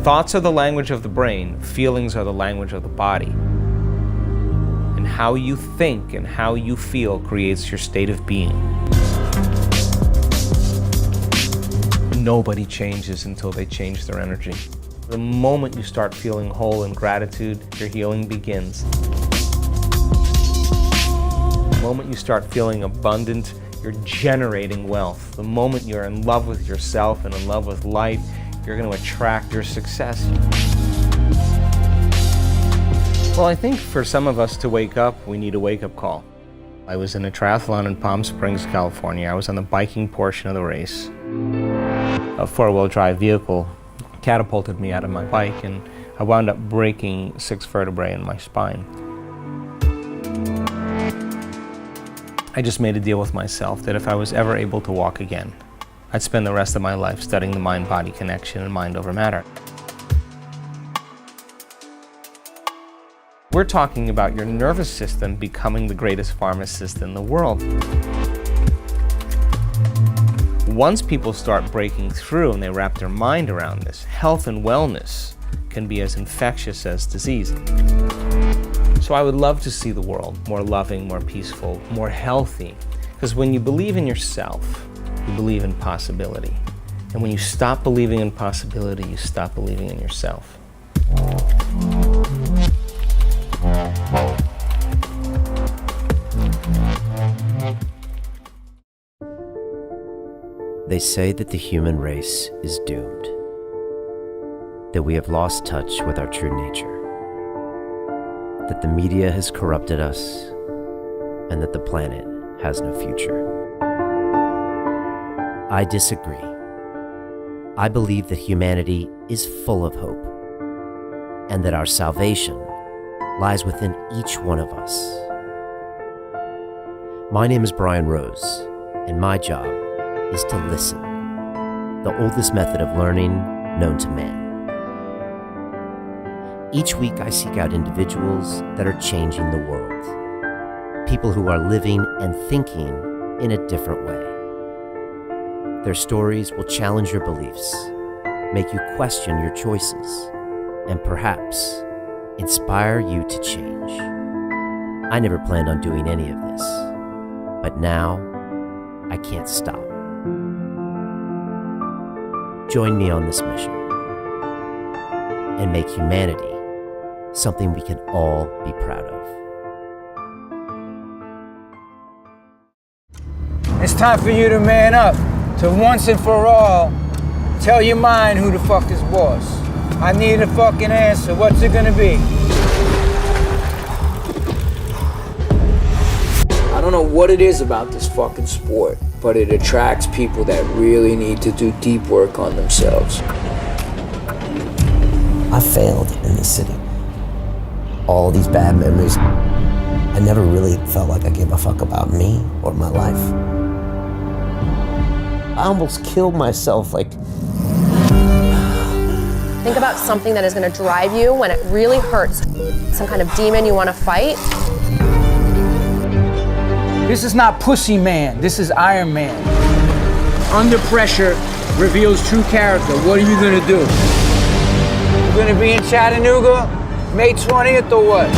Thoughts are the language of the brain, feelings are the language of the body. And how you think and how you feel creates your state of being. Nobody changes until they change their energy. The moment you start feeling whole in gratitude, your healing begins. The moment you start feeling abundant, you're generating wealth. The moment you're in love with yourself and in love with life, you're going to attract your success. Well, I think for some of us to wake up, we need a wake-up call. I was in a triathlon in Palm Springs, California. I was on the biking portion of the race. A four-wheel drive vehicle catapulted me out of my bike, and I wound up breaking 6 vertebrae in my spine. I just made a deal with myself that if I was ever able to walk again, I'd spend the rest of my life studying the mind-body connection and mind over matter. We're talking about your nervous system becoming the greatest pharmacist in the world. Once people start breaking through and they wrap their mind around this, health and wellness can be as infectious as disease. So I would love to see the world more loving, more peaceful, more healthy. Because when you believe in yourself, you believe in possibility. And when you stop believing in possibility, you stop believing in yourself. They say that the human race is doomed, that we have lost touch with our true nature, that the media has corrupted us, and that the planet has no future. I disagree. I believe that humanity is full of hope, and that our salvation lies within each one of us. My name is Brian Rose, and my job is to listen, the oldest method of learning known to man. Each week I seek out individuals that are changing the world, people who are living and thinking in a different way. Their stories will challenge your beliefs, make you question your choices, and perhaps inspire you to change. I never planned on doing any of this, but now I can't stop. Join me on this mission and make humanity something we can all be proud of. It's time for you to man up, to once and for all tell your mind who the fuck is boss. I need a fucking answer. What's it gonna be? I don't know what it is about this fucking sport, but it attracts people that really need to do deep work on themselves. I failed in this city. All these bad memories. I never really felt like I gave a fuck about me or my life. I almost killed myself, like. Think about something that is going to drive you when it really hurts. Some kind of demon you want to fight. This is not Pussy Man, this is Iron Man. Under pressure reveals true character. What are you gonna do? You gonna be in Chattanooga, May 20th or what?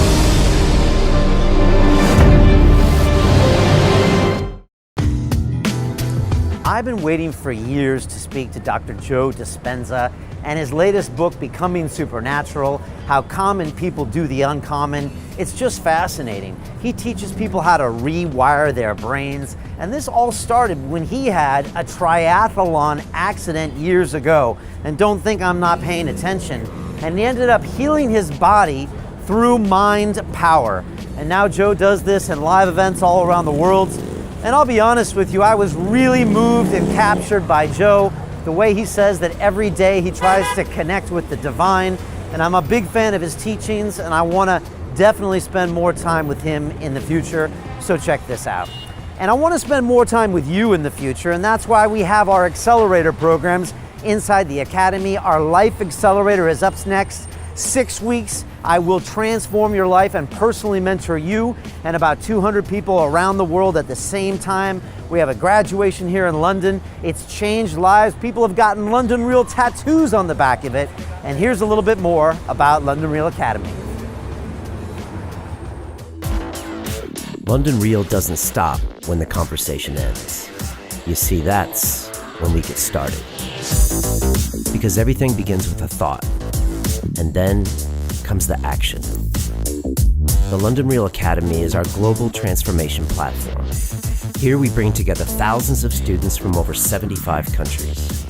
I've been waiting for years to speak to Dr. Joe Dispenza and his latest book, Becoming Supernatural, How Common People Do the Uncommon. It's just fascinating. He teaches people how to rewire their brains, and this all started when he had a triathlon accident years ago. And don't think I'm not paying attention. And he ended up healing his body through mind power. And now Joe does this in live events all around the world. And I'll be honest with you, I was really moved and captured by Joe, the way he says that every day he tries to connect with the divine. And I'm a big fan of his teachings, and I want to definitely spend more time with him in the future. So check this out. And I want to spend more time with you in the future, and that's why we have our accelerator programs inside the Academy. Our Life Accelerator is up next. 6 weeks, I will transform your life and personally mentor you and about 200 people around the world at the same time. We have a graduation here in London. It's changed lives. People have gotten London Real tattoos on the back of it. And here's a little bit more about London Real Academy. London Real doesn't stop when the conversation ends. You see, that's when we get started. Because everything begins with a thought, and then comes the action. The London Real Academy is our global transformation platform. Here we bring together thousands of students from over 75 countries.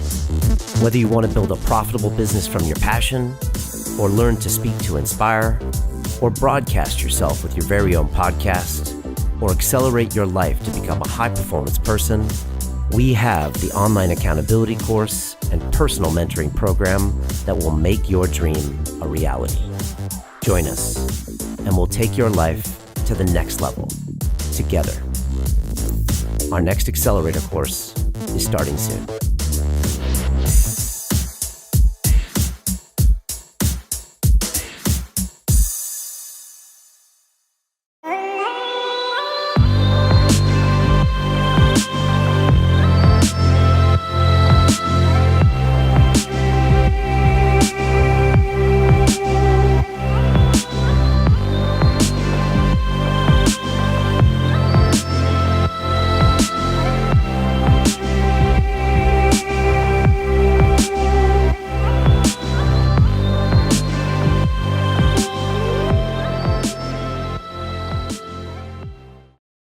Whether you want to build a profitable business from your passion, or learn to speak to inspire, or broadcast yourself with your very own podcast, or accelerate your life to become a high-performance person, we have the online accountability course and personal mentoring program that will make your dream a reality. Join us, and we'll take your life to the next level, together. Our next accelerator course is starting soon.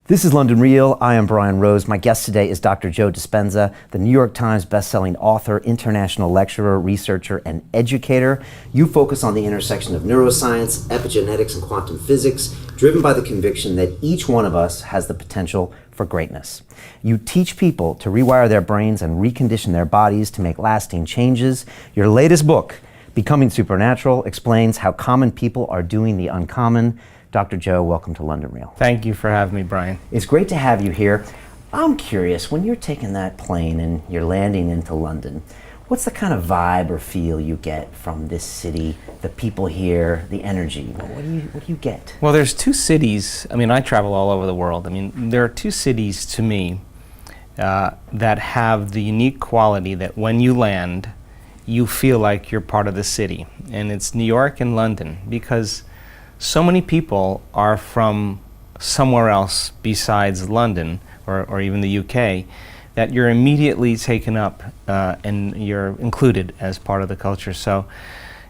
This is London Real. I am Brian Rose. My guest today is Dr. Joe Dispenza, the New York Times bestselling author, international lecturer, researcher, and educator. You focus on the intersection of neuroscience, epigenetics, and quantum physics, driven by the conviction that each one of us has the potential for greatness. You teach people to rewire their brains and recondition their bodies to make lasting changes. Your latest book, Becoming Supernatural, explains how common people are doing the uncommon. Dr. Joe, welcome to London Real. Thank you for having me, Brian. It's great to have you here. I'm curious, when you're taking that plane and you're landing into London, what's the kind of vibe or feel you get from this city, the people here, the energy? What do you get? Well, there's two cities. I mean, I travel all over the world. I mean, there are two cities to me that have the unique quality that when you land, you feel like you're part of the city. And it's New York and London, because so many people are from somewhere else besides London or even the UK that you're immediately taken up and you're included as part of the culture. So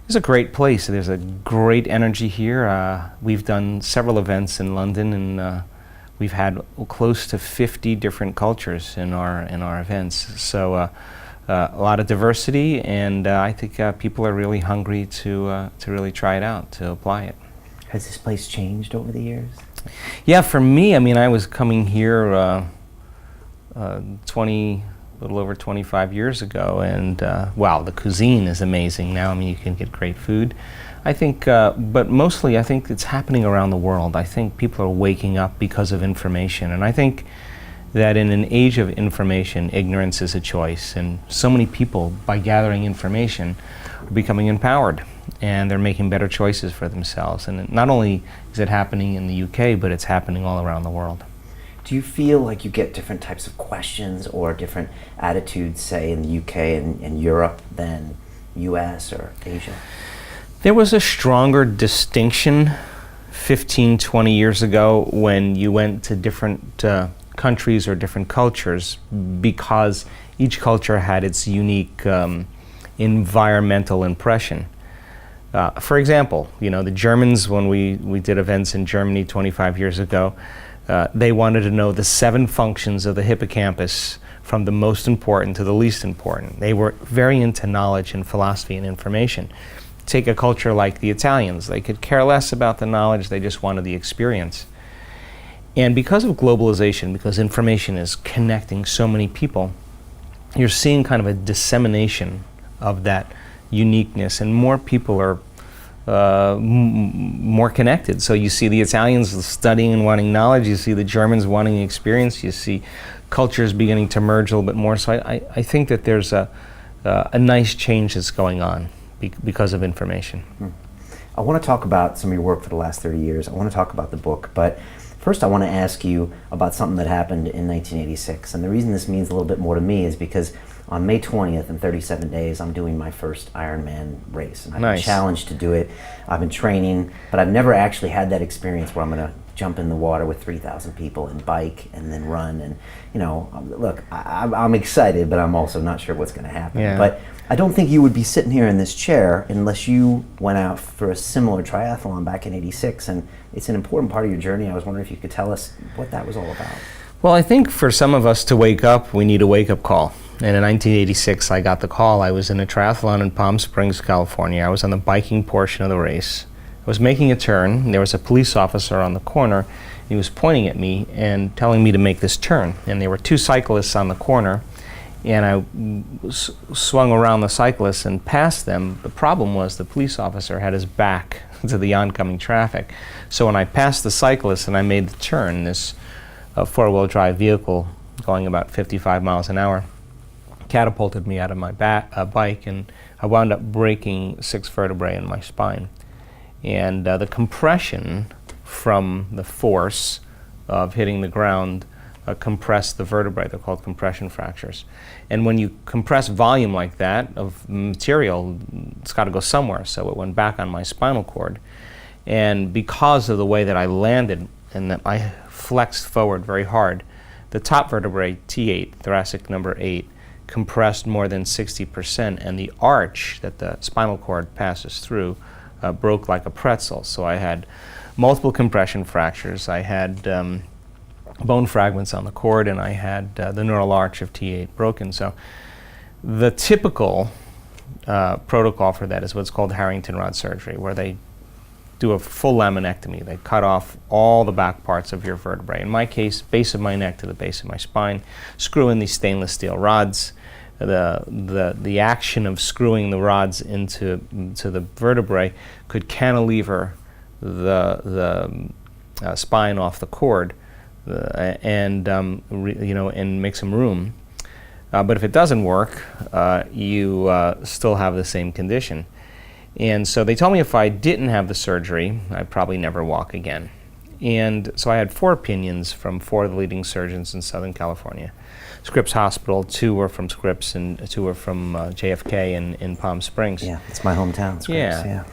it's a great place. There's a great energy here. We've done several events in London, and we've had close to 50 different cultures in our events. So a lot of diversity, and I think people are really hungry to really try it out, to apply it. Has this place changed over the years? Yeah, for me, I mean, I was coming here a little over 25 years ago, and wow, the cuisine is amazing now. I mean, you can get great food. I think, but mostly I think it's happening around the world. I think people are waking up because of information, and I think that in an age of information, ignorance is a choice, and so many people, by gathering information, are becoming empowered, and they're making better choices for themselves. And not only is it happening in the UK, but it's happening all around the world. Do you feel like you get different types of questions or different attitudes, say, in the UK and Europe than US or Asia? There was a stronger distinction 15, 20 years ago when you went to different countries or different cultures, because each culture had its unique environmental impression. For example, the Germans, when we did events in Germany 25 years ago, they wanted to know the 7 functions of the hippocampus from the most important to the least important. They were very into knowledge and philosophy and information. Take a culture like the Italians. They could care less about the knowledge, they just wanted the experience. And because of globalization, because information is connecting so many people, you're seeing kind of a dissemination of that uniqueness, and more people are more connected. So you see the Italians studying and wanting knowledge, you see the Germans wanting experience, you see cultures beginning to merge a little bit more. So I think that there's a nice change that's going on because of information. I want to talk about some of your work for the last 30 years. I want to talk about the book, but first I want to ask you about something that happened in 1986. And the reason this means a little bit more to me is because on May 20th, in 37 days, I'm doing my first Ironman race. And I've been challenged to do it. I've been training, but I've never actually had that experience where I'm going to jump in the water with 3,000 people and bike and then run. And, you know, look, I'm excited, but I'm also not sure what's going to happen. Yeah. But I don't think you would be sitting here in this chair unless you went out for a similar triathlon back in '86, and it's an important part of your journey. I was wondering if you could tell us what that was all about. Well, I think for some of us to wake up, we need a wake-up call. And in 1986, I got the call. I was in a triathlon in Palm Springs, California. I was on the biking portion of the race. I was making a turn, and there was a police officer on the corner. He was pointing at me and telling me to make this turn. And there were two cyclists on the corner, and I swung around the cyclists and passed them. The problem was the police officer had his back to the oncoming traffic. So when I passed the cyclists and I made the turn, this four-wheel drive vehicle going about 55 miles an hour catapulted me out of my bike, and I wound up breaking 6 vertebrae in my spine. And the compression from the force of hitting the ground compressed the vertebrae. They're called compression fractures. And when you compress volume like that of material, it's got to go somewhere. So it went back on my spinal cord. And because of the way that I landed and that I flexed forward very hard, the top vertebrae, T8, thoracic number 8, compressed more than 60%, and the arch that the spinal cord passes through broke like a pretzel. So I had multiple compression fractures. I had bone fragments on the cord, and I had the neural arch of T8 broken. So the typical protocol for that is what's called Harrington rod surgery, where they do a full laminectomy. They cut off all the back parts of your vertebrae. In my case, base of my neck to the base of my spine, screw in these stainless steel rods. The action of screwing the rods into the vertebrae could cantilever the spine off the cord and make some room. But if it doesn't work, you still have the same condition. And so they told me if I didn't have the surgery, I'd probably never walk again. And so I had 4 opinions from 4 of the leading surgeons in Southern California. Scripps Hospital, 2 were from Scripps and 2 were from JFK in Palm Springs. Yeah, it's my hometown, Scripps. Yeah.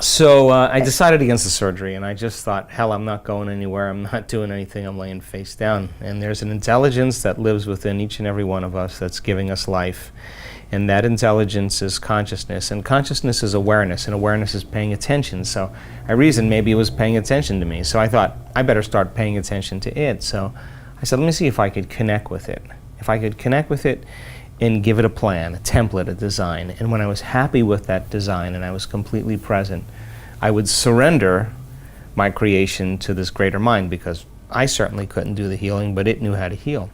So I decided against the surgery, and I just thought, hell, I'm not going anywhere. I'm not doing anything. I'm laying face down. And there's an intelligence that lives within each and every one of us that's giving us life. And that intelligence is consciousness. And consciousness is awareness, and awareness is paying attention. So I reasoned maybe it was paying attention to me. So I thought, I better start paying attention to it. So I said, let me see if I could connect with it. If I could connect with it and give it a plan, a template, a design. And when I was happy with that design and I was completely present, I would surrender my creation to this greater mind, because I certainly couldn't do the healing, but it knew how to heal.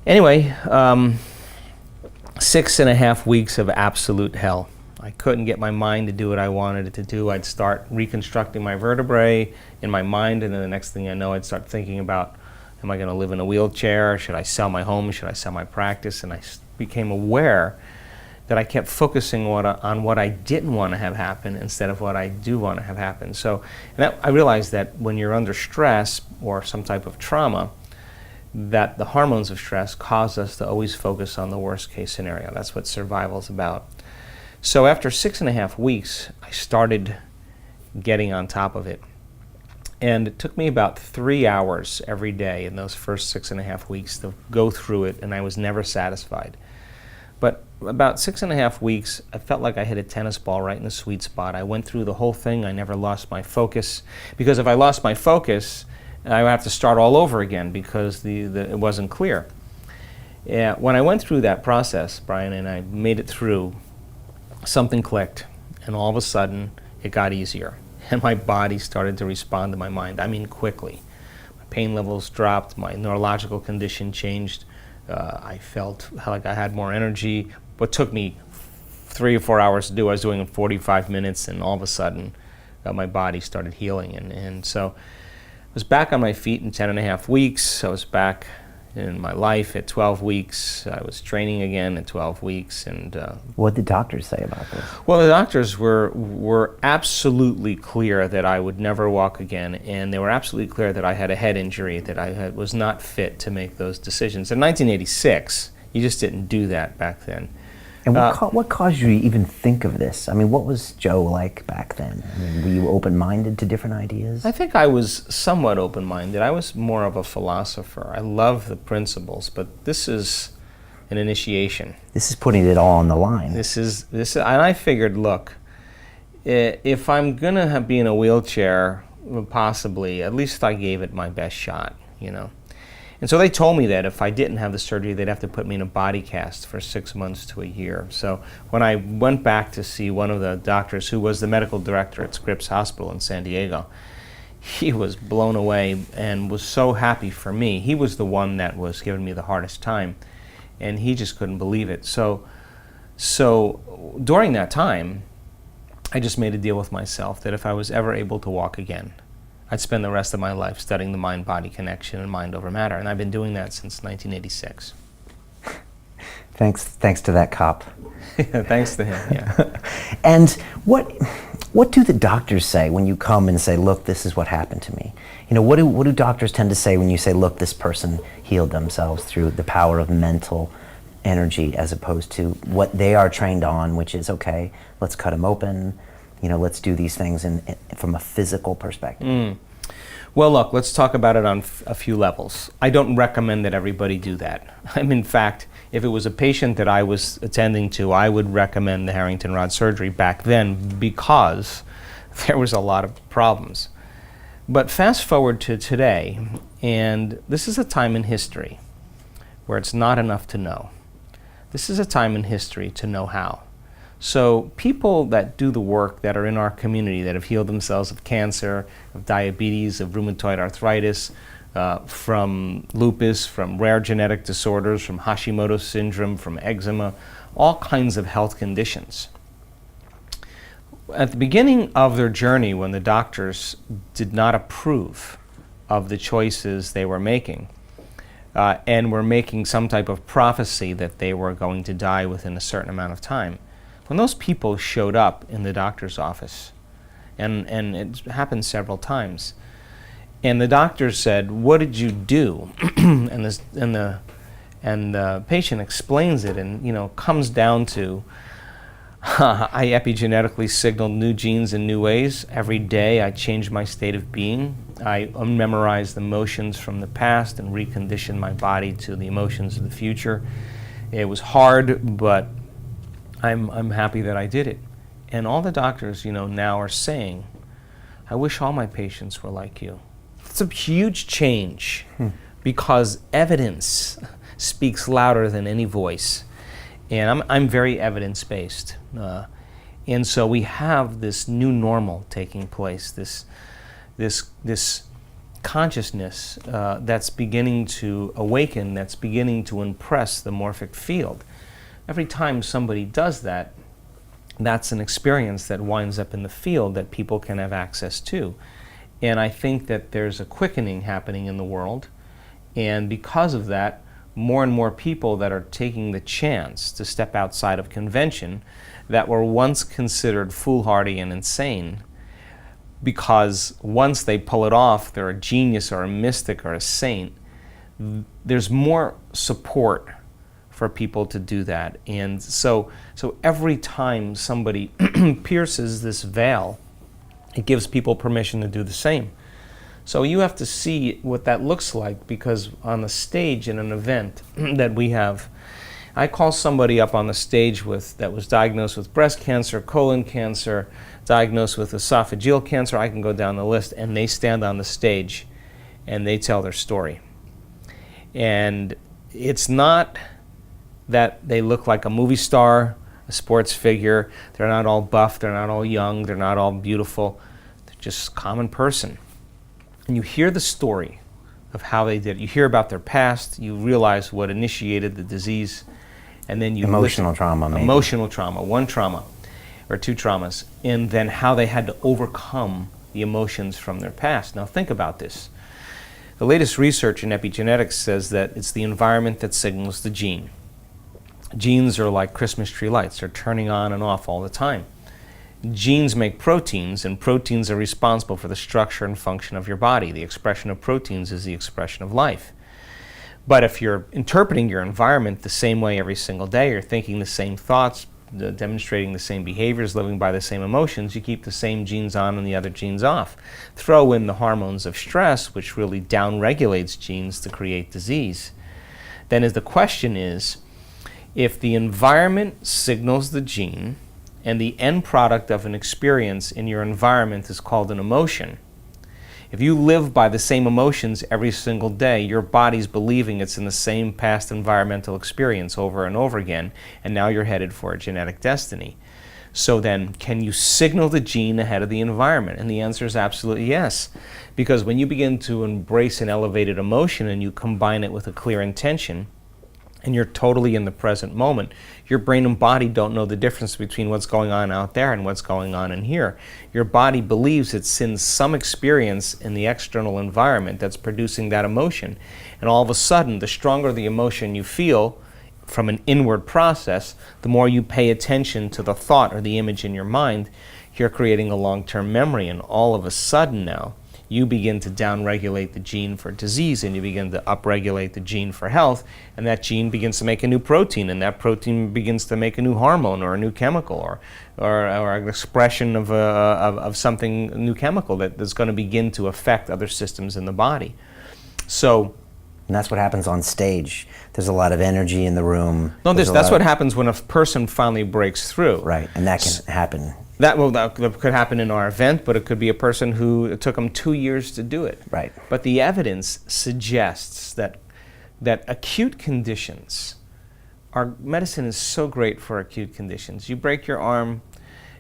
Anyway, 6.5 weeks of absolute hell. I couldn't get my mind to do what I wanted it to do. I'd start reconstructing my vertebrae in my mind, and then the next thing I know, I'd start thinking about, am I going to live in a wheelchair? Should I sell my home? Should I sell my practice? And I became aware that I kept focusing on what I didn't want to have happen instead of what I do want to have happen. So I realized that when you're under stress or some type of trauma, that the hormones of stress cause us to always focus on the worst case scenario. That's what survival is about. So after 6.5 weeks, I started getting on top of it. And it took me about 3 hours every day in those first 6.5 weeks to go through it, and I was never satisfied. But about 6.5 weeks, I felt like I hit a tennis ball right in the sweet spot. I went through the whole thing. I never lost my focus, because if I lost my focus, I would have to start all over again because it wasn't clear. When I went through that process, Brian, and I made it through, something clicked, and all of a sudden it got easier, and my body started to respond to my mind. I mean, quickly. My pain levels dropped, my neurological condition changed. I felt like I had more energy. What took me 3 or 4 hours to do, I was doing in 45 minutes, and all of a sudden my body started healing. And so I was back on my feet in 10.5 weeks. I was back in my life at 12 weeks. I was training again at 12 weeks. And what did doctors say about this? well, the doctors were absolutely clear that I would never walk again, and they were absolutely clear that I had a head injury, that was not fit to make those decisions. In 1986, you just didn't do that back then. And what caused you to even think of this? I mean, what was Joe like back then? I mean, were you open-minded to different ideas? I think I was somewhat open-minded. I was more of a philosopher. I love the principles, but this is an initiation. This is putting it all on the line. This is, and I figured, look, if I'm gonna be in a wheelchair, possibly, at least I gave it my best shot, you know. And so they told me that if I didn't have the surgery, they'd have to put me in a body cast for 6 months to a year. So when I went back to see one of the doctors who was the medical director at Scripps Hospital in San Diego, he was blown away and was so happy for me. He was the one that was giving me the hardest time, and he just couldn't believe it. So during that time, I just made a deal with myself that if I was ever able to walk again, I'd spend the rest of my life studying the mind-body connection and mind over matter, and I've been doing that since 1986. Thanks to that cop. Thanks to him, yeah. And what do the doctors say when you come and say, look, this is what happened to me? You know, what do doctors tend to say when you say, look, this person healed themselves through the power of mental energy, as opposed to what they are trained on, which is, okay, let's cut them open, you know, let's do these things from a physical perspective. Well, look, let's talk about it on a few levels. I don't recommend that everybody do that. In fact, if it was a patient that I was attending to, I would recommend the Harrington rod surgery back then because there was a lot of problems. But fast forward to today, and this is a time in history where it's not enough to know. This is a time in history to know how. So people that do the work that are in our community that have healed themselves of cancer, of diabetes, of rheumatoid arthritis, from lupus, from rare genetic disorders, from Hashimoto's syndrome, from eczema, all kinds of health conditions. At the beginning of their journey, when the doctors did not approve of the choices they were making, and were making some type of prophecy that they were going to die within a certain amount of time, when those people showed up in the doctor's office, and it happened several times, and the doctor said, "What did you do?" and the patient explains it, and comes down to, I epigenetically signaled new genes in new ways. Every day I changed my state of being. I memorized emotions from the past and reconditioned my body to the emotions of the future. It was hard, but I'm happy that I did it. And all the doctors, now are saying, I wish all my patients were like you. It's a huge change because evidence speaks louder than any voice. And I'm very evidence-based. And so we have this new normal taking place, this consciousness that's beginning to awaken, that's beginning to impress the morphic field. Every time somebody does that, that's an experience that winds up in the field that people can have access to. And I think that there's a quickening happening in the world, and because of that, more and more people that are taking the chance to step outside of convention that were once considered foolhardy and insane, because once they pull it off, they're a genius or a mystic or a saint. There's more support for people to do that. And so every time somebody pierces this veil, it gives people permission to do the same. So you have to see what that looks like, because on the stage in an event that we have, I call somebody up on the stage that was diagnosed with breast cancer, colon cancer, diagnosed with esophageal cancer, I can go down the list, and they stand on the stage and they tell their story. And it's not that they look like a movie star, a sports figure. They're not all buff, they're not all young, they're not all beautiful. They're just a common person. And you hear the story of how they did it. You hear about their past, you realize what initiated the disease, and then you Emotional trauma, maybe. Emotional trauma, one trauma, or two traumas, and then how they had to overcome the emotions from their past. Now think about this. The latest research in epigenetics says that it's the environment that signals the gene. Genes are like Christmas tree lights. They're turning on and off all the time. Genes make proteins, and proteins are responsible for the structure and function of your body. The expression of proteins is the expression of life. But if you're interpreting your environment the same way every single day, you're thinking the same thoughts, demonstrating the same behaviors, living by the same emotions, you keep the same genes on and the other genes off. Throw in the hormones of stress, which really downregulates genes to create disease. Then the question is, if the environment signals the gene, and the end product of an experience in your environment is called an emotion, if you live by the same emotions every single day, your body's believing it's in the same past environmental experience over and over again, and now you're headed for a genetic destiny. So then, can you signal the gene ahead of the environment? And the answer is absolutely yes. Because when you begin to embrace an elevated emotion and you combine it with a clear intention, and you're totally in the present moment, your brain and body don't know the difference between what's going on out there and what's going on in here. Your body believes it's in some experience in the external environment that's producing that emotion. And all of a sudden, the stronger the emotion you feel from an inward process, the more you pay attention to the thought or the image in your mind, you're creating a long-term memory. And all of a sudden now, you begin to downregulate the gene for disease, and you begin to upregulate the gene for health, and that gene begins to make a new protein, and that protein begins to make a new hormone or a new chemical or an expression of something, a new chemical that's going to begin to affect other systems in the body. So, and that's what happens on stage. There's a lot of energy in the room. No, that's what happens when a person finally breaks through. Right, and that can happen. That could happen in our event, but it could be a person who it took them 2 years to do it. Right. But the evidence suggests that acute conditions, our medicine is so great for acute conditions. You break your arm,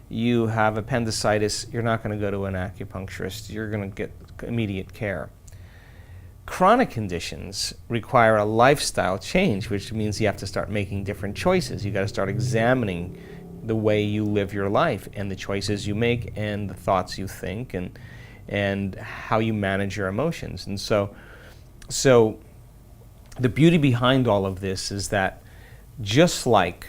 you have appendicitis, you're not going to go to an acupuncturist. You're going to get immediate care. Chronic conditions require a lifestyle change, which means you have to start making different choices. You got to start examining the way you live your life and the choices you make and the thoughts you think and how you manage your emotions. And so the beauty behind all of this is that just like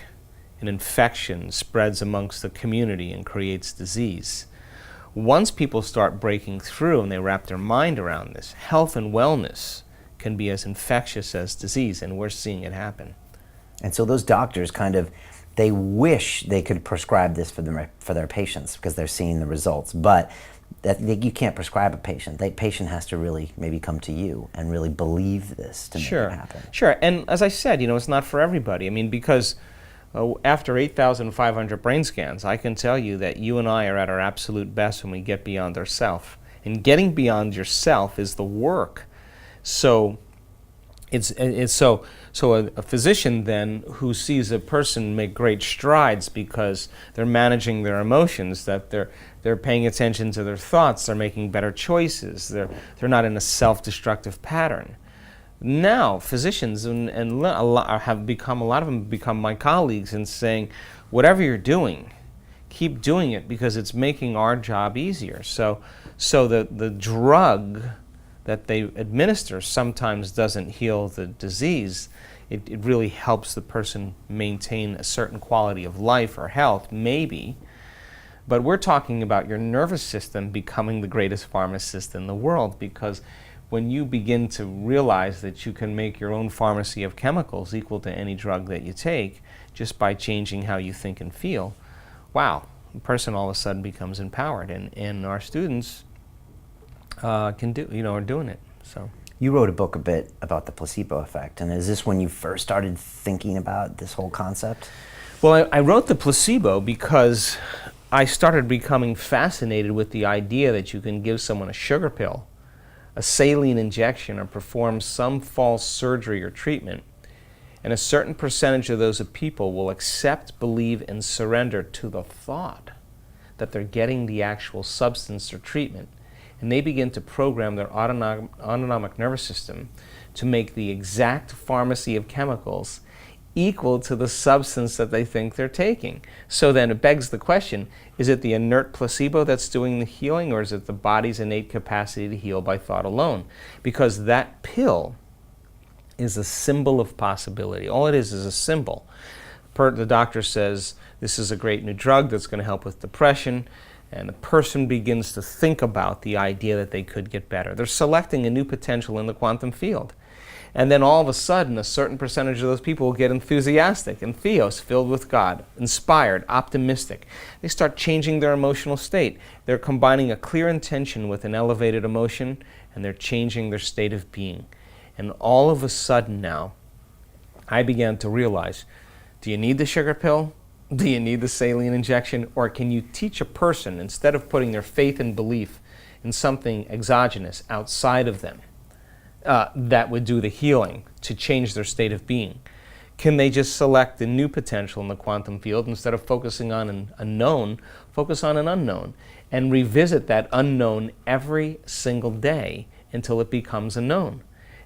an infection spreads amongst the community and creates disease, once people start breaking through and they wrap their mind around this, health and wellness can be as infectious as disease, and we're seeing it happen. And so those doctors they wish they could prescribe this for their patients because they're seeing the results, but you can't prescribe a patient. The patient has to really maybe come to you and really believe this to make it happen. Sure, and as I said, it's not for everybody. I mean, because after 8,500 brain scans, I can tell you that you and I are at our absolute best when we get beyond ourself. And getting beyond yourself is the work. So a physician then who sees a person make great strides because they're managing their emotions, that they're paying attention to their thoughts, they're making better choices, they're not in a self-destructive pattern. Now physicians a lot of them become my colleagues and saying, whatever you're doing, keep doing it because it's making our job easier. So the drug that they administer sometimes doesn't heal the disease. It really helps the person maintain a certain quality of life or health, maybe. But we're talking about your nervous system becoming the greatest pharmacist in the world, because when you begin to realize that you can make your own pharmacy of chemicals equal to any drug that you take just by changing how you think and feel, wow, the person all of a sudden becomes empowered, and our students are doing it. So you wrote a book a bit about the placebo effect, and is this when you first started thinking about this whole concept? Well, I wrote the placebo because I started becoming fascinated with the idea that you can give someone a sugar pill, a saline injection, or perform some false surgery or treatment, and a certain percentage of those people will accept, believe, and surrender to the thought that they're getting the actual substance or treatment. And they begin to program their autonomic nervous system to make the exact pharmacy of chemicals equal to the substance that they think they're taking. So then it begs the question, is it the inert placebo that's doing the healing, or is it the body's innate capacity to heal by thought alone? Because that pill is a symbol of possibility. All it is a symbol. The doctor says, this is a great new drug that's going to help with depression, and the person begins to think about the idea that they could get better. They're selecting a new potential in the quantum field. And then all of a sudden, a certain percentage of those people will get enthusiastic and theos, filled with God, inspired, optimistic. They start changing their emotional state. They're combining a clear intention with an elevated emotion, and they're changing their state of being. And all of a sudden now, I began to realize, do you need the sugar pill? Do you need the saline injection? Or can you teach a person, instead of putting their faith and belief in something exogenous outside of them, that would do the healing, to change their state of being? Can they just select a new potential in the quantum field, instead of focusing on a known, focus on an unknown, and revisit that unknown every single day until it becomes a known?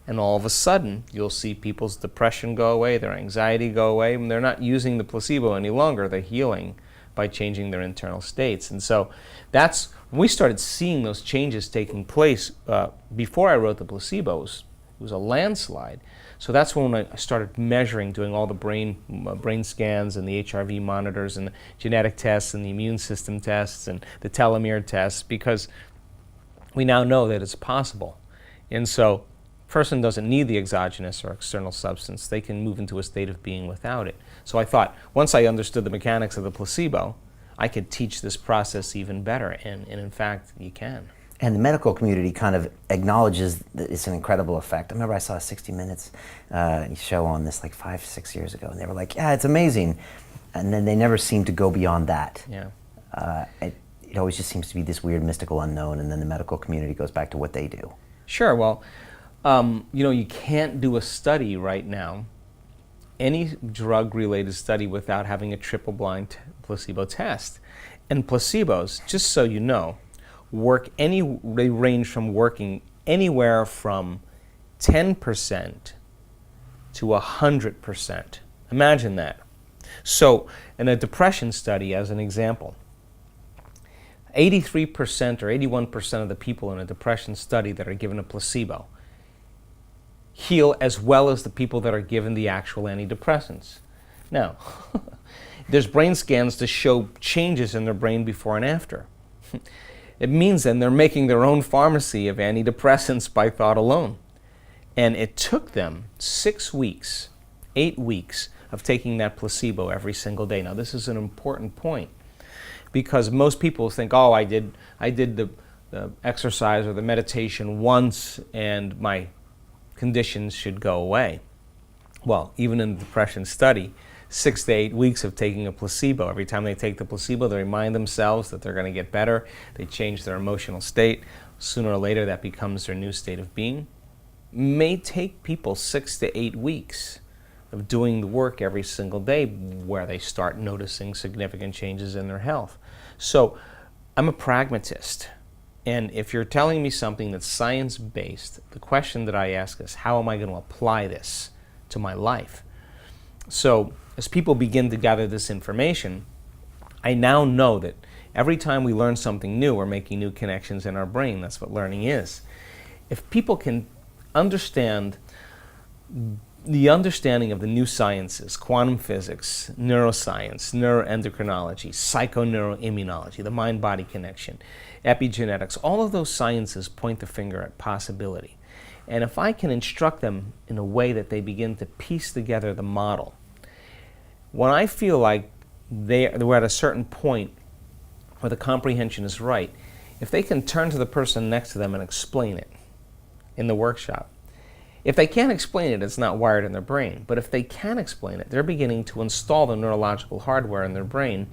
And all of a sudden, you'll see people's depression go away, their anxiety go away, and they're not using the placebo any longer. They're healing by changing their internal states. And so that's when we started seeing those changes taking place. Before I wrote the placebo, it was a landslide. So that's when I started measuring, doing all the brain scans and the HRV monitors and the genetic tests and the immune system tests and the telomere tests, because we now know that it's possible. And so person doesn't need the exogenous or external substance. They can move into a state of being without it. So I thought, once I understood the mechanics of the placebo, I could teach this process even better, and in fact, you can. And the medical community kind of acknowledges that it's an incredible effect. I remember I saw a 60 Minutes show on this like 5-6 years ago, and they were like, yeah, it's amazing. And then they never seem to go beyond that. Yeah. It always just seems to be this weird mystical unknown, and then the medical community goes back to what they do. Sure, well, you can't do a study right now, any drug-related study, without having a triple-blind placebo test. And placebos, just so you know, they range from working anywhere from 10% to 100%. Imagine that. So, in a depression study, as an example, 83% or 81% of the people in a depression study that are given a placebo heal as well as the people that are given the actual antidepressants. Now, there's brain scans to show changes in their brain before and after. It means then they're making their own pharmacy of antidepressants by thought alone. And it took them 6 weeks, 8 weeks of taking that placebo every single day. Now, this is an important point, because most people think, oh, I did the exercise or the meditation once and my conditions should go away. Well, even in the depression study, 6 to 8 weeks of taking a placebo. Every time they take the placebo, they remind themselves that they're going to get better. They change their emotional state. Sooner or later, that becomes their new state of being. May take people 6 to 8 weeks of doing the work every single day where they start noticing significant changes in their health. So I'm a pragmatist. And if you're telling me something that's science-based, the question that I ask is, how am I going to apply this to my life? So as people begin to gather this information, I now know that every time we learn something new, we're making new connections in our brain. That's what learning is. If people can understand the understanding of the new sciences, quantum physics, neuroscience, neuroendocrinology, psychoneuroimmunology, the mind-body connection, epigenetics, all of those sciences point the finger at possibility. And if I can instruct them in a way that they begin to piece together the model, when I feel like we're at a certain point where the comprehension is right, if they can turn to the person next to them and explain it in the workshop, if they can't explain it, it's not wired in their brain. But if they can explain it, they're beginning to install the neurological hardware in their brain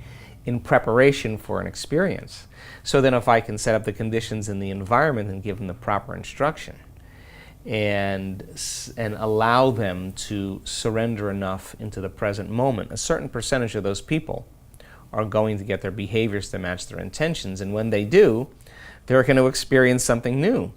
in preparation for an experience. So then if I can set up the conditions in the environment and give them the proper instruction and allow them to surrender enough into the present moment, a certain percentage of those people are going to get their behaviors to match their intentions. And when they do, they're going to experience something new.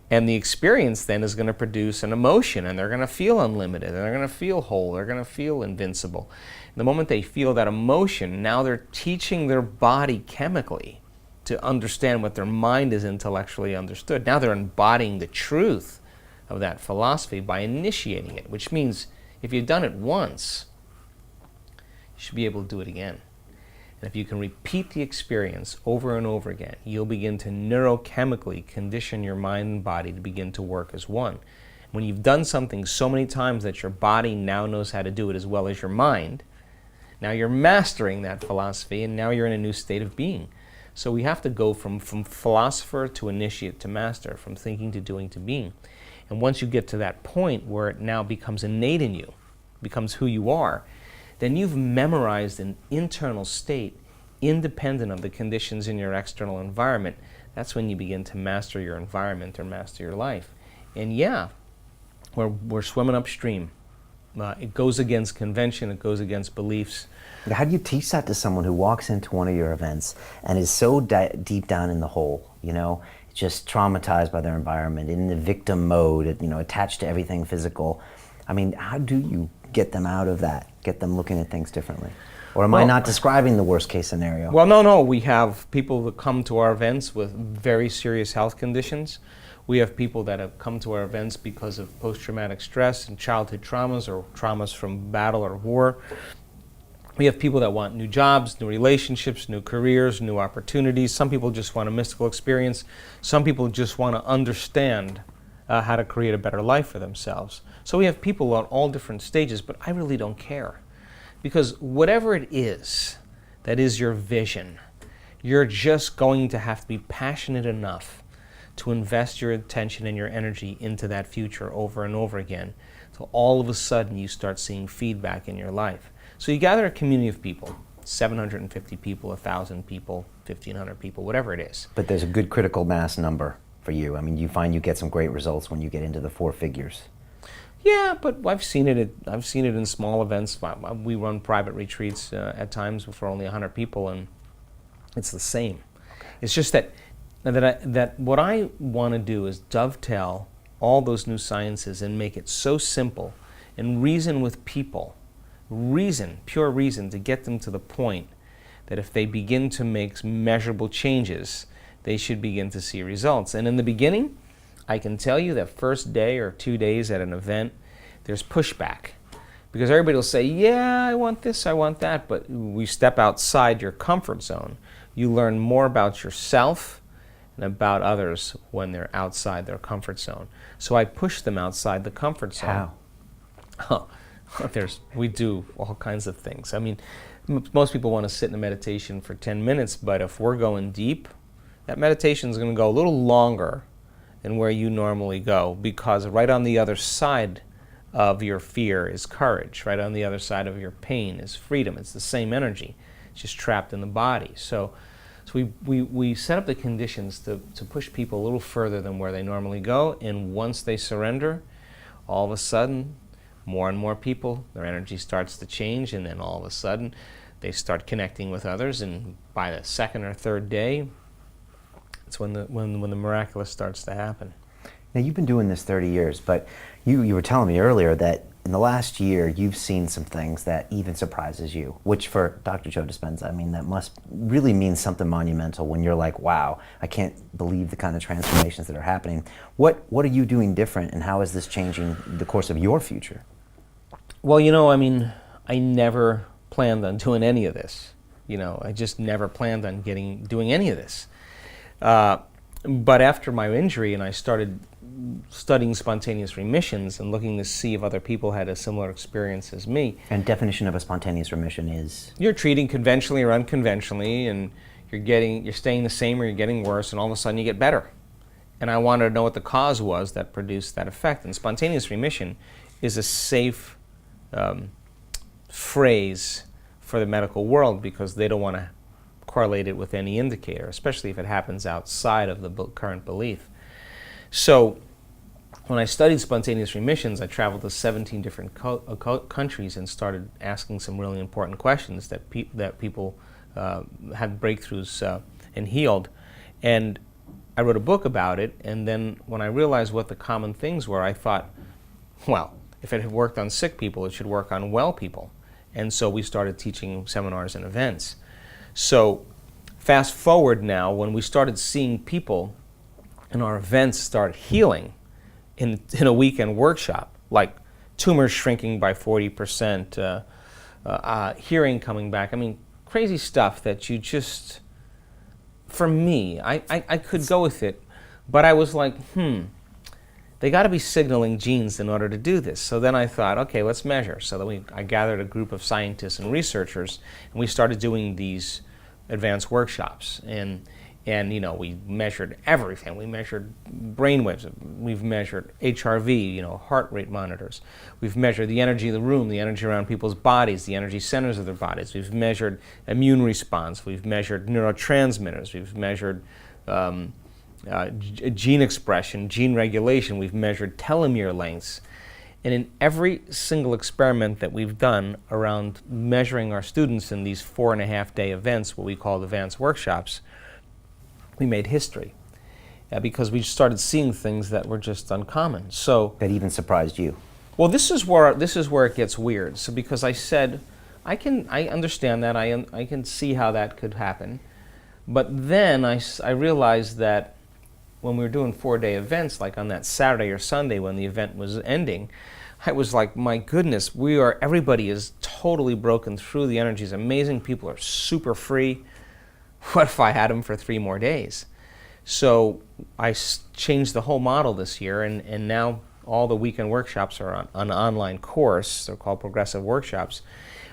And the experience then is going to produce an emotion, and they're going to feel unlimited, and they're going to feel whole, they're going to feel invincible. And the moment they feel that emotion, now they're teaching their body chemically to understand what their mind is intellectually understood. Now they're embodying the truth of that philosophy by initiating it, which means if you've done it once, you should be able to do it again. And if you can repeat the experience over and over again, you'll begin to neurochemically condition your mind and body to begin to work as one. When you've done something so many times that your body now knows how to do it as well as your mind, now you're mastering that philosophy, and now you're in a new state of being. So we have to go from philosopher to initiate to master, from thinking to doing to being. And once you get to that point where it now becomes innate in you, becomes who you are, then you've memorized an internal state independent of the conditions in your external environment. That's when you begin to master your environment or master your life. And yeah, we're swimming upstream. It goes against convention, it goes against beliefs. How do you teach that to someone who walks into one of your events and is so deep down in the hole, you know, just traumatized by their environment, in the victim mode, you know, attached to everything physical? I mean, how do you get them out of that, get them looking at things differently? Or am I not describing the worst case scenario? Well, no. We have people that come to our events with very serious health conditions. We have people that have come to our events because of post-traumatic stress and childhood traumas or traumas from battle or war. We have people that want new jobs, new relationships, new careers, new opportunities. Some people just want a mystical experience. Some people just want to understand how to create a better life for themselves. So we have people on all different stages, but I really don't care. Because whatever it is that is your vision, you're just going to have to be passionate enough to invest your attention and your energy into that future over and over again. So all of a sudden you start seeing feedback in your life. So you gather a community of people, 750 people, 1,000 people, 1,500 people, whatever it is. But there's a good critical mass number for you. I mean, you find you get some great results when you get into the 4 figures. Yeah, but I've seen it in small events. We run private retreats at times for only 100 people, and it's the same. Okay. It's just that what I want to do is dovetail all those new sciences and make it so simple and reason with people, pure reason, to get them to the point that if they begin to make measurable changes, they should begin to see results. And in the beginning, I can tell you that first day or 2 days at an event, there's pushback. Because everybody will say, yeah, I want this, I want that, but we step outside your comfort zone. You learn more about yourself and about others when they're outside their comfort zone. So I push them outside the comfort zone. How? We do all kinds of things. I mean, most people want to sit in a meditation for 10 minutes, but if we're going deep, that meditation is going to go a little longer than where you normally go, because right on the other side of your fear is courage. Right on the other side of your pain is freedom. It's the same energy. It's just trapped in the body. So we set up the conditions to push people a little further than where they normally go, and once they surrender, all of a sudden, more and more people, their energy starts to change, and then all of a sudden, they start connecting with others, and by the second or third day, it's when the miraculous starts to happen. Now, you've been doing this 30 years, but you were telling me earlier that in the last year, you've seen some things that even surprises you, which for Dr. Joe Dispenza, I mean, that must really mean something monumental when you're like, wow, I can't believe the kind of transformations that are happening. What are you doing different, and how is this changing the course of your future? Well, you know, I mean, I never planned on doing any of this. You know, I just never planned on doing any of this. But after my injury, and I started studying spontaneous remissions and looking to see if other people had a similar experience as me. And definition of a spontaneous remission is? You're treating conventionally or unconventionally, and you're staying the same or you're getting worse, and all of a sudden you get better. And I wanted to know what the cause was that produced that effect. And spontaneous remission is a safe phrase for the medical world, because they don't want to correlate it with any indicator, especially if it happens outside of the current belief. So when I studied spontaneous remissions, I traveled to 17 different countries and started asking some really important questions that people had breakthroughs and healed. And I wrote a book about it, and then when I realized what the common things were, I thought, well, if it had worked on sick people, it should work on well people. And so we started teaching seminars and events. So fast forward now, when we started seeing people in our events start healing in a weekend workshop, like tumors shrinking by 40%, hearing coming back. I mean, crazy stuff that you just, for me, I could go with it, but I was like, they got to be signaling genes in order to do this. So then I thought, okay, let's measure. So then I gathered a group of scientists and researchers, and we started doing these advanced workshops. And you know, we measured everything. We measured brain waves. We've measured HRV, you know, heart rate monitors. We've measured the energy of the room, the energy around people's bodies, the energy centers of their bodies. We've measured immune response. We've measured neurotransmitters. We've measured gene expression, gene regulation. We've measured telomere lengths. And in every single experiment that we've done around measuring our students in these 4.5-day events, what we call advanced workshops, we made history because we started seeing things that were just uncommon. So That even surprised you. well, this is where it gets weird. So because I said, I understand that, I can see how that could happen, but then I realized that when we were doing 4-day events, like on that Saturday or Sunday when the event was ending, I was like, my goodness, everybody is totally broken through. The energy is amazing. People are super free. What if I had them for 3 more days? So I changed the whole model this year, and now all the weekend workshops are on an online course. They're called progressive workshops.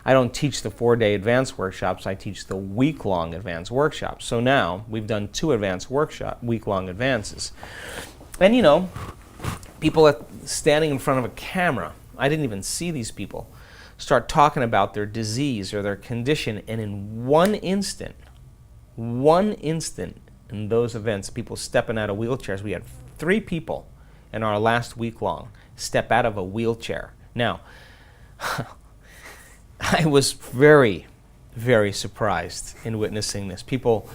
I don't teach the 4-day advanced workshops. I teach the week-long advanced workshops. So now we've done 2 advanced week-long advances. And you know, people standing in front of a camera, I didn't even see these people, start talking about their disease or their condition, and in one instant in those events, people stepping out of wheelchairs. We had 3 people in our last week long step out of a wheelchair. Now, I was very, very surprised in witnessing this. People,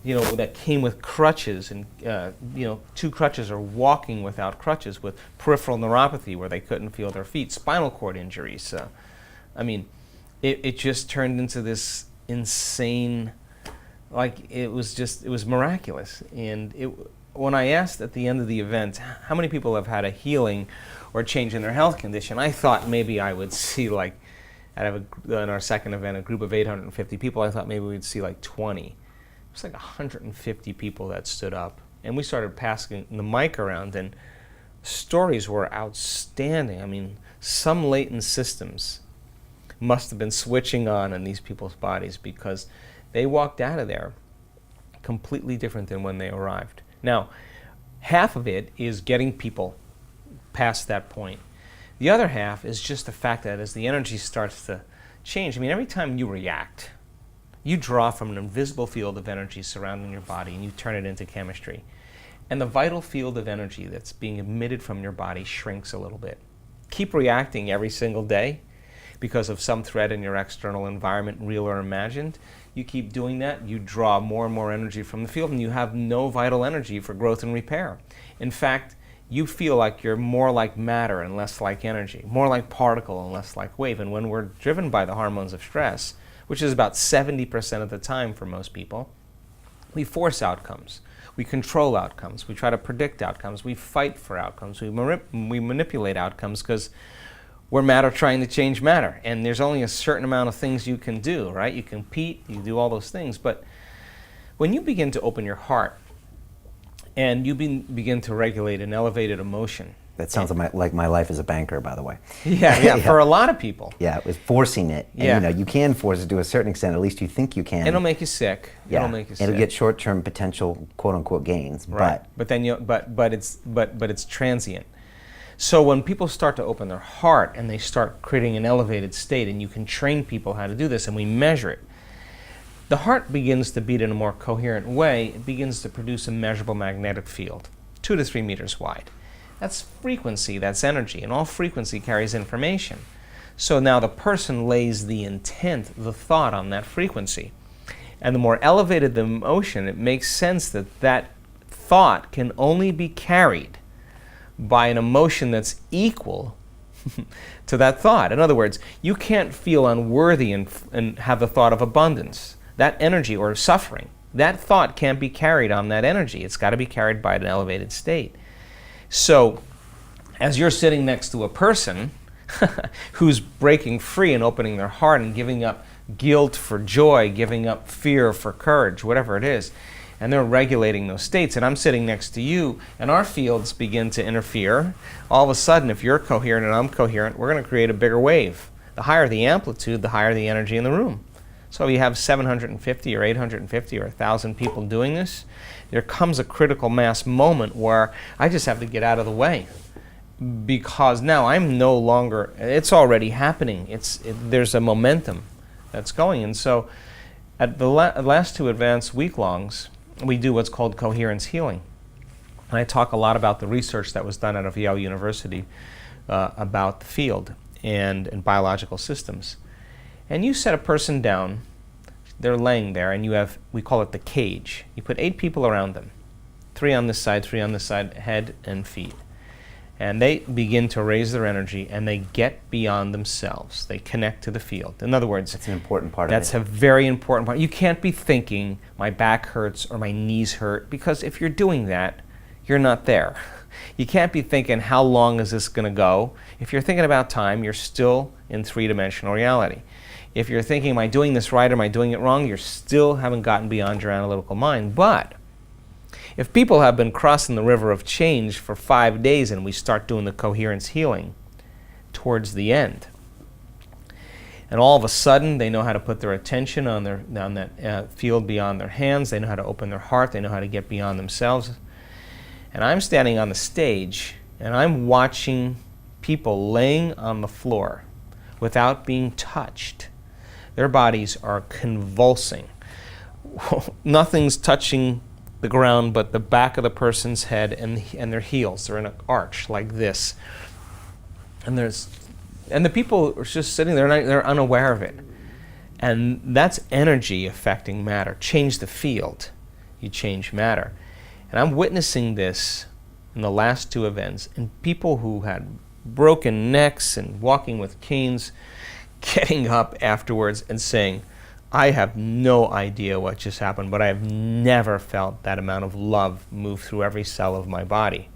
you know, that came with crutches and, you know, 2 crutches or walking without crutches with peripheral neuropathy where they couldn't feel their feet, spinal cord injuries. I mean, it just turned into this insane, like it was miraculous. And when I asked at the end of the event, how many people have had a healing or change in their health condition, I thought maybe I would see like, in our second event, a group of 850 people, I thought maybe we'd see like 20. It was like 150 people that stood up. And we started passing the mic around, and stories were outstanding. I mean, some latent systems must have been switching on in these people's bodies because they walked out of there completely different than when they arrived. Now, half of it is getting people past that point. The other half is just the fact that as the energy starts to change, I mean, every time you react, you draw from an invisible field of energy surrounding your body and you turn it into chemistry. And the vital field of energy that's being emitted from your body shrinks a little bit. Keep reacting every single day because of some threat in your external environment, real or imagined. You keep doing that, you draw more and more energy from the field, and you have no vital energy for growth and repair. In fact, you feel like you're more like matter and less like energy, more like particle and less like wave. And when we're driven by the hormones of stress, which is about 70% of the time for most people, we force outcomes. We control outcomes. We try to predict outcomes. We fight for outcomes. We manipulate outcomes because we're matter trying to change matter. And there's only a certain amount of things you can do, right? You compete, you do all those things. But when you begin to open your heart and you begin to regulate an elevated emotion. That sounds like my life as a banker, by the way. Yeah, for a lot of people. Yeah, it was forcing it. And, you know, you can force it to a certain extent. At least you think you can. It'll make you sick. Yeah, it'll make you sick. It'll get short-term potential quote-unquote gains. Right. But then it's transient. So when people start to open their heart and they start creating an elevated state, and you can train people how to do this, and we measure it, the heart begins to beat in a more coherent way. It begins to produce a measurable magnetic field, 2 to 3 meters wide. That's frequency, that's energy, and all frequency carries information. So now the person lays the intent, the thought on that frequency. And the more elevated the emotion, it makes sense that that thought can only be carried by an emotion that's equal to that thought. In other words, you can't feel unworthy and have the thought of abundance. That energy, or suffering, that thought can't be carried on that energy. It's got to be carried by an elevated state. So, as you're sitting next to a person who's breaking free and opening their heart and giving up guilt for joy, giving up fear for courage, whatever it is, and they're regulating those states, and I'm sitting next to you, and our fields begin to interfere, all of a sudden, if you're coherent and I'm coherent, we're going to create a bigger wave. The higher the amplitude, the higher the energy in the room. So if you have 750 or 850 or 1,000 people doing this, there comes a critical mass moment where I just have to get out of the way, because now I'm no longer, it's already happening. There's a momentum that's going. And so at the last two advanced week-longs, we do what's called coherence healing. And I talk a lot about the research that was done out of Yale University about the field and biological systems. And you set a person down, they're laying there, and you have, we call it the cage. You put 8 people around them, 3 on this side, 3 on this side, head and feet. And they begin to raise their energy, and they get beyond themselves. They connect to the field. In other words, that's an important part of it. That's a very important part. You can't be thinking, my back hurts or my knees hurt, because if you're doing that, you're not there. You can't be thinking, how long is this going to go? If you're thinking about time, you're still in 3-dimensional reality. If you're thinking, am I doing this right or am I doing it wrong? You still haven't gotten beyond your analytical mind. But if people have been crossing the river of change for 5 days and we start doing the coherence healing towards the end, and all of a sudden they know how to put their attention on that field beyond their hands, they know how to open their heart, they know how to get beyond themselves. And I'm standing on the stage and I'm watching people laying on the floor without being touched. Their bodies are convulsing. Nothing's touching the ground but the back of the person's head and their heels. They're in an arch like this. And the people are just sitting there and they're unaware of it. And that's energy affecting matter. Change the field, you change matter. And I'm witnessing this in the last 2 events, and people who had broken necks and walking with canes getting up afterwards and saying, I have no idea what just happened, but I have never felt that amount of love move through every cell of my body.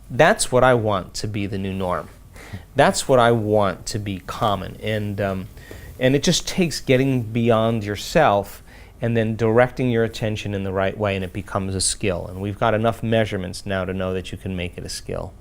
That's what I want to be the new norm. That's what I want to be common. And it just takes getting beyond yourself and then directing your attention in the right way, and it becomes a skill. And we've got enough measurements now to know that you can make it a skill.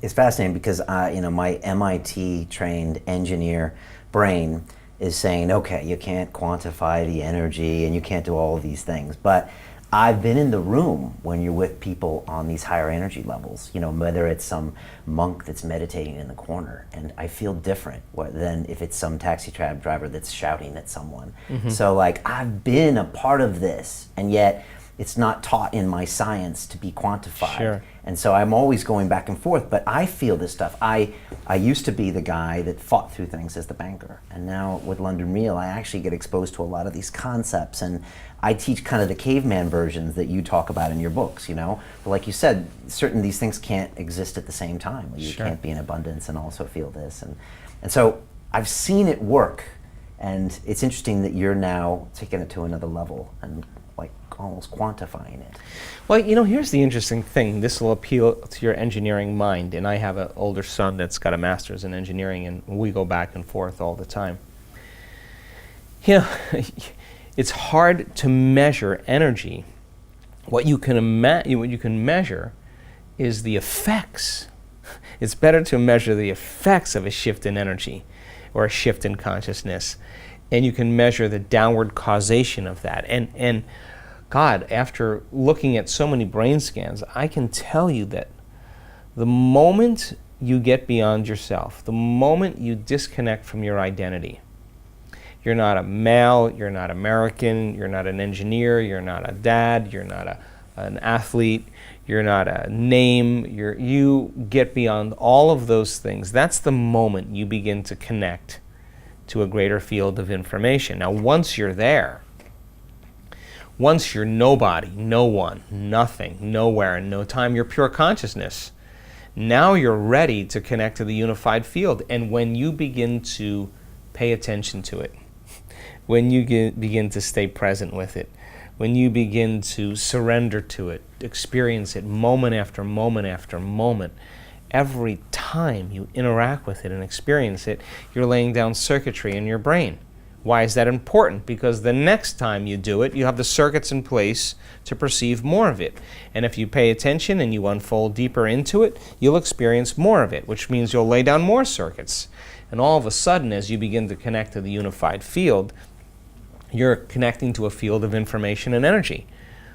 It's fascinating because my MIT-trained engineer brain is saying, okay, you can't quantify the energy and you can't do all of these things. But I've been in the room when you're with people on these higher energy levels, whether it's some monk that's meditating in the corner, and I feel different than if it's some taxi cab driver that's shouting at someone. Mm-hmm. So I've been a part of this, and yet it's not taught in my science to be quantified. Sure. And so I'm always going back and forth, but I feel this stuff. I used to be the guy that fought through things as the banker, and now with London Real, I actually get exposed to a lot of these concepts, and I teach kind of the caveman versions that you talk about in your books, But like you said, certain these things can't exist at the same time. You Sure. can't be in abundance and also feel this. And so I've seen it work, and it's interesting that you're now taking it to another level and almost quantifying it. Well, here's the interesting thing. This will appeal to your engineering mind, and I have an older son that's got a master's in engineering, and we go back and forth all the time. It's hard to measure energy. What you can measure is the effects. It's better to measure the effects of a shift in energy or a shift in consciousness, and you can measure the downward causation of that. And God, after looking at so many brain scans, I can tell you that the moment you get beyond yourself, the moment you disconnect from your identity, you're not a male, you're not American, you're not an engineer, you're not a dad, you're not an athlete, you're not a name, you get beyond all of those things. That's the moment you begin to connect to a greater field of information. Now, once you're there, Once you're nobody, no one, nothing, nowhere, and no time, you're pure consciousness. Now you're ready to connect to the unified field. And when you begin to pay attention to it, when you begin to stay present with it, when you begin to surrender to it, experience it moment after moment after moment, every time you interact with it and experience it, you're laying down circuitry in your brain. Why is that important? Because the next time you do it, you have the circuits in place to perceive more of it. And if you pay attention and you unfold deeper into it, you'll experience more of it, which means you'll lay down more circuits. And all of a sudden, as you begin to connect to the unified field, you're connecting to a field of information and energy.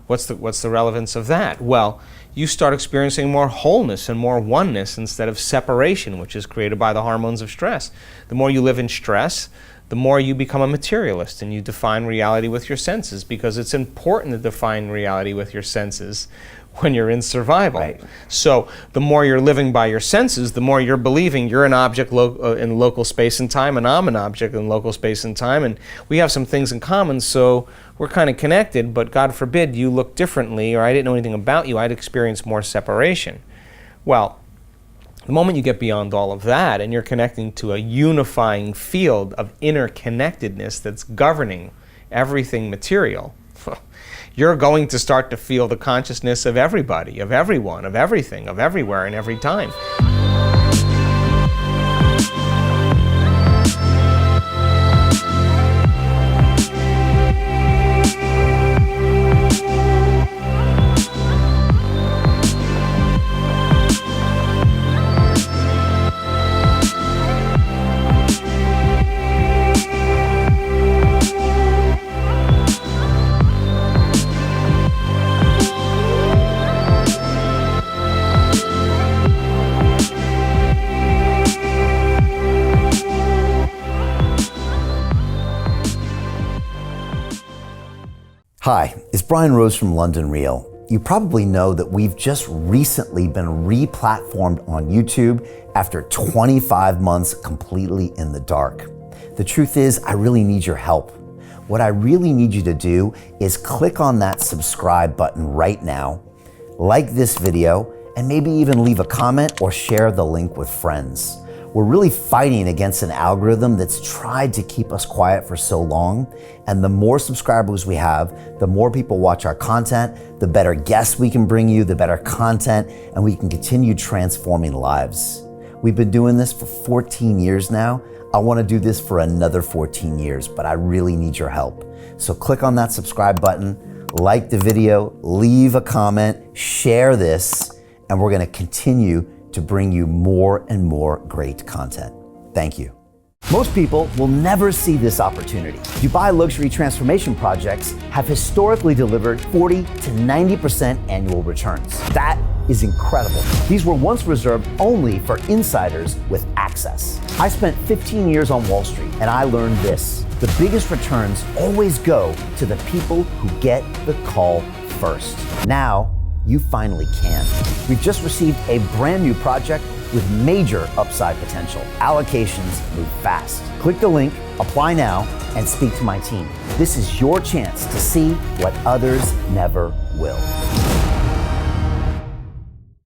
What's the relevance of that? Well, you start experiencing more wholeness and more oneness instead of separation, which is created by the hormones of stress. The more you live in stress, the more you become a materialist and you define reality with your senses, because it's important to define reality with your senses when you're in survival. Right. So the more you're living by your senses, the more you're believing you're an object in local space and time, and I'm an object in local space and time, and we have some things in common, so we're kind of connected, but God forbid you look differently, or I didn't know anything about you, I'd experience more separation. Well, the moment you get beyond all of that and you're connecting to a unifying field of interconnectedness that's governing everything material, you're going to start to feel the consciousness of everybody, of everyone, of everything, of everywhere, and every time. Hi, it's Brian Rose from London Real. You probably know that we've just recently been re-platformed on YouTube after 25 months completely in the dark. The truth is, I really need your help. What I really need you to do is click on that subscribe button right now, like this video, and maybe even leave a comment or share the link with friends. We're really fighting against an algorithm that's tried to keep us quiet for so long, and the more subscribers we have, the more people watch our content, the better guests we can bring you, the better content, and we can continue transforming lives. We've been doing this for 14 years now. I want to do this for another 14 years, but I really need your help. So click on that subscribe button, like the video, leave a comment, share this, and we're going to continue to bring you more and more great content. Thank you. Most people will never see this opportunity. Dubai luxury transformation projects have historically delivered 40 to 90% annual returns. That is incredible. These were once reserved only for insiders with access. I spent 15 years on Wall Street and I learned this: the biggest returns always go to the people who get the call first. Now, you finally can. We've just received a brand new project with major upside potential. Allocations move fast. Click the link, apply now, and speak to my team. This is your chance to see what others never will.